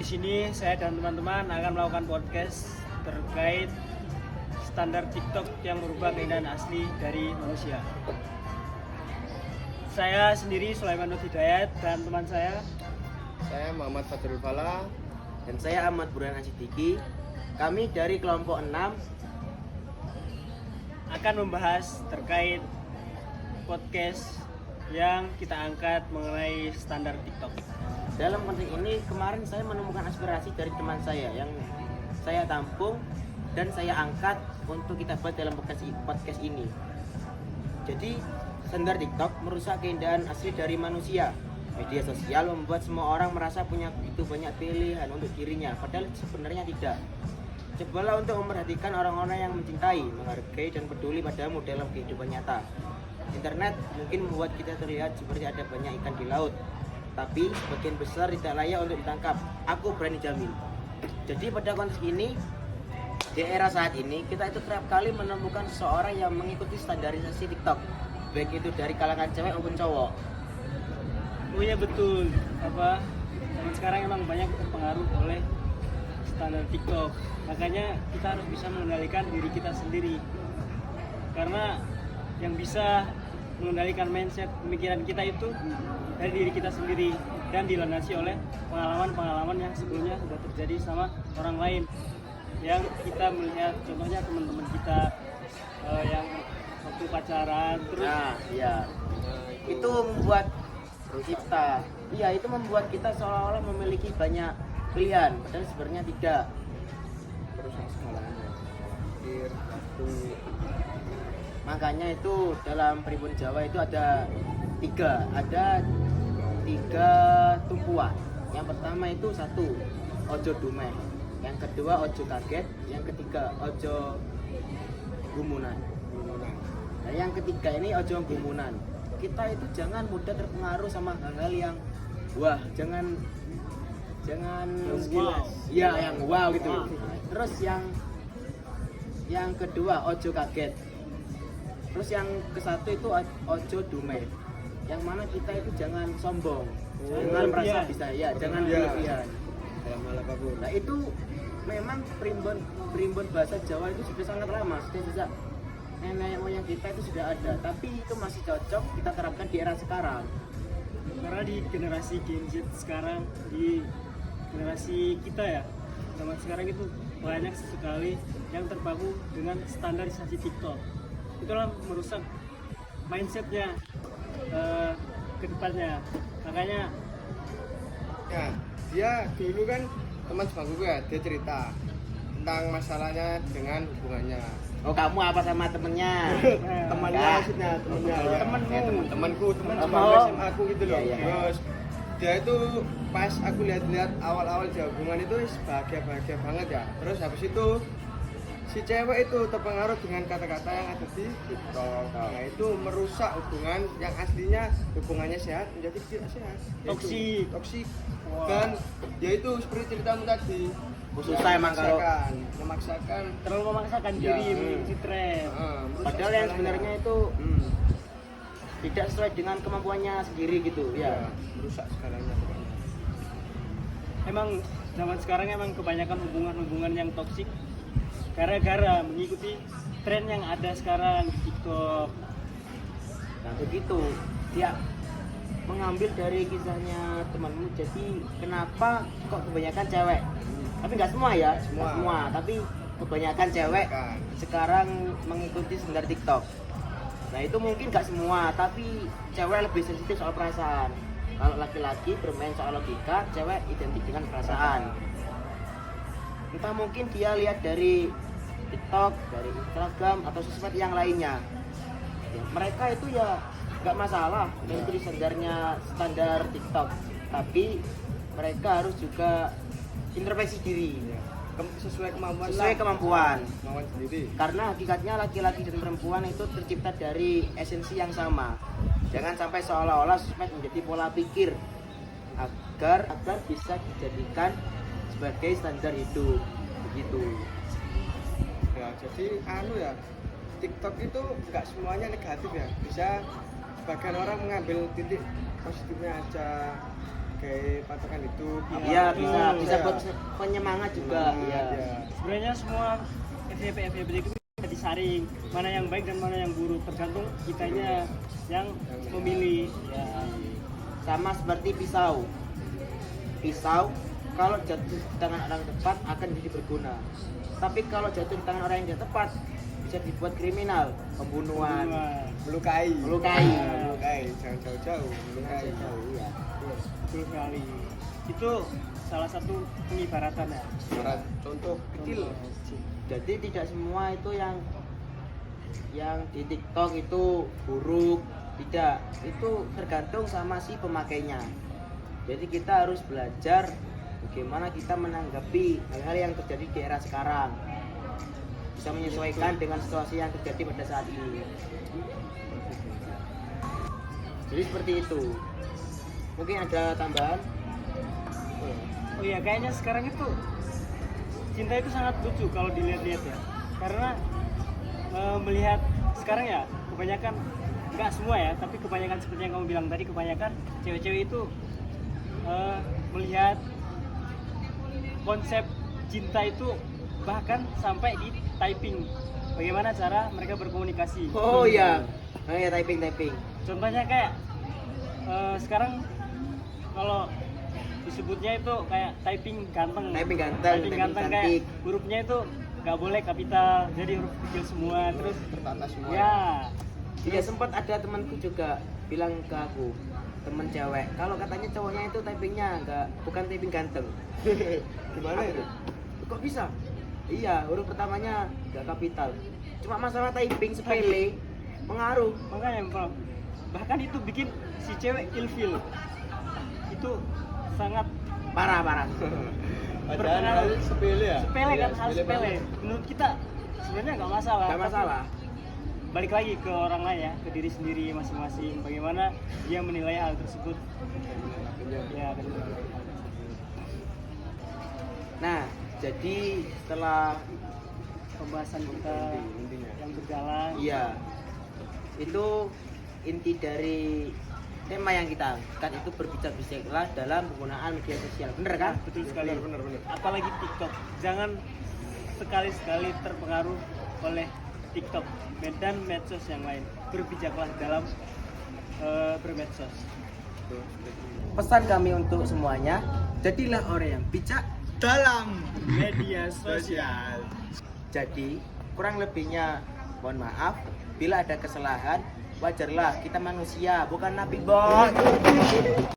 di sini saya dan teman-teman akan melakukan podcast terkait standar TikTok yang merubah keindahan asli dari manusia. Saya sendiri Sulaiman Nur Hidayat dan teman saya Muhammad Fadrul Fala. Dan saya Ahmad Burhan Asidiki. Kami dari kelompok 6 akan membahas terkait podcast yang kita angkat mengenai standar TikTok. Dalam konteks ini kemarin saya menemukan aspirasi dari teman saya yang saya tampung dan saya angkat untuk kita buat dalam podcast ini. Jadi standar TikTok merusak keindahan asli dari manusia. Media sosial membuat semua orang merasa punya begitu banyak pilihan untuk dirinya, padahal sebenarnya tidak. Cobalah untuk memperhatikan orang-orang yang mencintai, menghargai dan peduli pada model kehidupan nyata. Internet mungkin membuat kita terlihat seperti ada banyak ikan di laut, tapi sebagian besar tidak layak untuk ditangkap. Aku berani jamin. Jadi pada konteks ini, di era saat ini kita itu kerap kali menemukan seseorang yang mengikuti standarisasi TikTok, baik itu dari kalangan cewek maupun cowok. Oh iya betul, zaman sekarang emang banyak terpengaruh oleh standar TikTok. Makanya kita harus bisa mengendalikan diri kita sendiri. Karena yang bisa mengendalikan mindset pemikiran kita itu dari diri kita sendiri dan dilandasi oleh pengalaman-pengalaman yang sebelumnya sudah terjadi sama orang lain. Yang kita melihat contohnya teman-teman kita yang waktu pacaran terus Itu membuat kita itu membuat kita seolah-olah memiliki banyak pilihan, padahal sebenarnya tidak. Merusak segalanya. Waktu. Makanya itu dalam pribun Jawa itu ada tiga tumpuan. Yang pertama itu satu, ojo dumeh. Yang kedua ojo kaget. Yang ketiga ojo gumunan. Nah yang ketiga ini ojo gumunan. Kita itu jangan mudah terpengaruh sama hal-hal yang jangan wow. Ya yang wow gitu. Terus yang kedua ojo kaget. Terus yang ke satu itu ojo dumeh. Yang mana kita itu jangan sombong, jangan merasa bisa, jangan berlebihan Dalam hal apapun. Nah itu memang primbon bahasa Jawa itu sudah sangat lama, sudah sejak nenek moyang kita itu sudah ada, tapi itu masih cocok kita terapkan di era sekarang. karena di generasi Gen Z sekarang, di generasi kita ya, zaman sekarang itu banyak sekali yang terpaku dengan standarisasi TikTok. Itulah merusak mindsetnya ke depannya. Makanya Ya, dia dulu kan teman sebangku gue, dia cerita tentang masalahnya dengan hubungannya. Oh kamu apa sama temennya? Temannya Ya. maksudnya, temannya. Temenmu. Ya, temanku, teman Oh. sebangku SMA aku gitu loh. Iya. Terus dia itu pas aku lihat-lihat awal-awal dia hubungan itu bahagia banget ya. Terus habis itu si cewek itu terpengaruh dengan kata-kata yang ada di TikTok. Nah itu merusak hubungan yang aslinya hubungannya sehat menjadi tidak sehat. Toksik. Wah. Dan ya itu seperti ceritamu tadi. Susah emang kalau memaksakan. terlalu memaksakan Ya. diri mengikuti tren. Merusak padahal yang segalanya. sebenarnya itu tidak sesuai dengan kemampuannya sendiri gitu Ya, ya. merusak segalanya. Emang zaman sekarang emang kebanyakan hubungan-hubungan yang toksik gara-gara mengikuti tren yang ada sekarang di TikTok. Nah begitu dia mengambil dari kisahnya temanmu, jadi kenapa kok kebanyakan cewek, tapi nggak semua ya, nggak semua, tapi kebanyakan cewek sekarang mengikuti standar TikTok. Nah itu mungkin nggak semua, tapi cewek lebih sensitif soal perasaan. Kalau laki-laki bermain soal logika, cewek identik dengan perasaan. Entah mungkin dia lihat dari TikTok, dari Instagram atau sosmed yang lainnya. Ya, mereka itu ya nggak masalah mengikuti standar TikTok, tapi mereka harus juga introspeksi diri Sesuai kemampuan. kemampuan. Kemampuan sendiri. Karena hakikatnya laki-laki dan perempuan itu tercipta dari esensi yang sama. Jangan sampai seolah-olah sosmed menjadi pola pikir agar bisa dijadikan sebagai standar hidup begitu. Ya, jadi ya TikTok itu nggak semuanya negatif ya. Bisa sebagian orang mengambil titik positifnya aja. sebagai patokan hidup. Iya, betul. bisa Ya. buat penyemangat juga. Iya. Ya. Sebenarnya semua FYP itu bisa disaring mana yang baik dan mana yang buruk, tergantung kitanya yang memilih. Ya. Sama seperti pisau. Pisau kalau jatuh di tangan orang tepat akan jadi berguna. Tapi kalau jatuh di tangan orang yang tidak tepat bisa dibuat kriminal, pembunuhan, Melukai. Melukai. Melukai. Jangan jauh-jauh. Melukai. Iya. Betul sekali. Itu salah satu pengibaratan ya. Berat. Contoh kecil. Jadi tidak semua itu yang di TikTok itu buruk, tidak. Itu tergantung sama si pemakainya. Jadi kita harus belajar bagaimana kita menanggapi hal-hal yang terjadi di era sekarang. Bisa menyesuaikan dengan situasi yang terjadi pada saat ini. Jadi seperti itu. Mungkin ada tambahan? Oh iya, kayaknya sekarang itu cinta itu sangat lucu kalau dilihat-lihat ya. Karena melihat sekarang ya kebanyakan, nggak semua ya, tapi kebanyakan seperti yang kamu bilang tadi, kebanyakan cewek-cewek itu melihat konsep cinta itu bahkan sampai di typing. Bagaimana cara mereka berkomunikasi? Oh iya. Oh iya, typing. Contohnya kayak sekarang kalau disebutnya itu kayak typing ganteng. Typing ganteng, typing kayak cantik. hurufnya itu nggak boleh kapital, jadi huruf kecil semua. Terus Tertata semua. ya, Iya, sempat ada temanku juga bilang ke aku, temen cewek, kalau katanya cowoknya itu typingnya bukan typing ganteng. Gimana itu? Kok bisa? Iya, huruf pertamanya nggak kapital. Cuma masalah typing sepele pengaruh. makanya Bang, bahkan itu bikin si cewek ilfil. Itu sangat Parah. Padahal hal sepele ya. sepele kan, Iya, hal sepele. banget. Menurut kita sebenarnya nggak masalah. Nggak masalah. Balik lagi ke orang lain ya, ke diri sendiri masing-masing. Bagaimana dia menilai hal tersebut. Ya, kan. Nah, jadi setelah Pembahasan kita Intinya. yang berjalan. iya, itu inti dari tema yang kita angkat itu berbicara-bicara dalam penggunaan media sosial. Bener kan? Betul sekali. Benar. Apalagi TikTok. Jangan sekali-sekali terpengaruh oleh TikTok dan medsos yang lain. Berbijaklah dalam bermedsos. Pesan kami untuk semuanya, jadilah orang yang bijak. Dalam Media sosial. Jadi, kurang lebihnya mohon maaf. Bila ada kesalahan, wajarlah, kita manusia, bukan nabi bos.